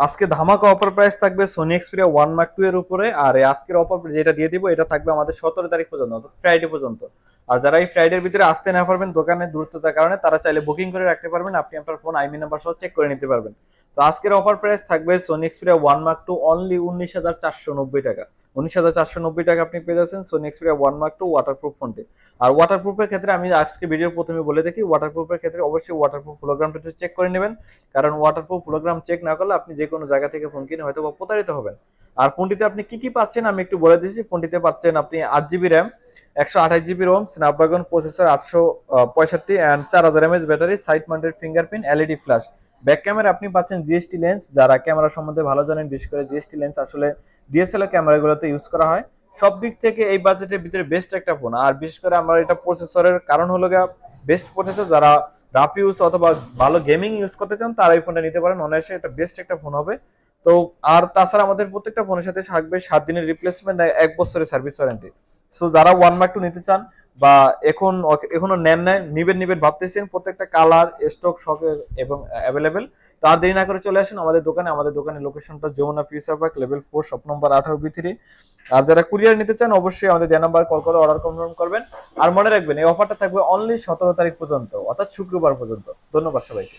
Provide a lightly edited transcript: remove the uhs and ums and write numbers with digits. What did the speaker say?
আজকে ধামাকা offer price থাকবে সোনি এক্সপিরিয়া 1 মার্ক 2 এর উপরে। আর এই আজকের অফার যেটা দিয়ে দিব এটা থাকবে আমাদের 17 তারিখ পর্যন্ত, ফ্রাইডে পর্যন্ত। আর যারা এই ফ্রাইডের ভিতরে আসতে না পারবেন দোকানে দূরত্বতার কারণে, তারা চাইলে বুকিং করে রাখতে পারবেন। আপনি আপনার ফোন আইমি নাম্বার সহ চেক করে নিতে পারবেন। তো আজকের অফার প্রাইস থাকবে সোনি এক্সপিরিয়া 1 মার্ক 2 অনলি 19,490 টাকা। 19,490 টাকা আপনি পেয়ে যাচ্ছেন সোনি এক্সপিরিয়া 1 মার্ক 2 ওয়াটারপ্রুফ ফোনটি। আর ওয়াটারপ্রুফের ক্ষেত্রে আমি আজকে ভিডিও প্রথমে বলে দেখি, ওয়াটারপ্রুফের ক্ষেত্রে অবশ্যই ওয়াটারপ্রুফ হোলোগ্রামটা চেক করে নেবেন। কারণ ওয়াটারপ্রুফ হোলোগ্রাম চেক না করলে আপনি যে কোনো জায়গা থেকে ফোন কিনে হয়তো প্রতারিত হবেন। আর ফোনটিতে আপনি কি কি পাচ্ছেন আমি একটু বলে দিচ্ছি। ফোনটিতে পাচ্ছেন আপনি 8 GB RAM, 128 GB ROM, Snapdragon processor 865 and 4000 mAh battery, side mounted fingerprint, LED flash. Back camera আপনি পাচ্ছেন জিএসটি লেন্স। যারা ক্যামেরা সম্বন্ধে ভালো জানেন, বিশেষ করে জিএসটি লেন্স আসলে ডিএসএলআর ক্যামেরাগুলোতে ইউজ করা হয়। সব দিক থেকে এই বাজেটের ভিতরে বেস্ট একটা ফোন। আর বিশেষ করে আমার এটা প্রসেসরের কারণ হলো গিয়ে বেস্ট প্রসেসর। যারা রাফ ইউজ অথবা ভালো গেমিং ইউজ করতে চান তারা এই ফোনটা নিতে পারেন, অনায়াসে এটা বেস্ট একটা ফোন হবে। তো আর তাছাড়া আমাদের প্রত্যেকটা ফোনের সাথে থাকবে 7 দিনের রিপ্লেসমেন্ট, 1 বছরের সার্ভিস ওয়ারেন্টি। সো যারা 1 মার্ক 2 নিতে চান বা এখনো নেন নাই, নিবেন ভাবতেছেন, প্রত্যেকটা কালার স্টক এবং অ্যাভেলেবেল। তো আর দেরি না করে চলে আসুন আমাদের দোকানে। আমাদের দোকানের লোকেশনটা Jamuna future park, level 4, shop number 18B3। আর যারা কুরিয়ার নিতে চান অবশ্যই আমাদের দেয়া নাম্বার কল করে অর্ডার কনফার্ম করবেন। আর মনে রাখবেন এই অফারটা থাকবে অনলি 17 তারিখ পর্যন্ত, অর্থাৎ শুক্রবার পর্যন্ত। ধন্যবাদ সবাইকে।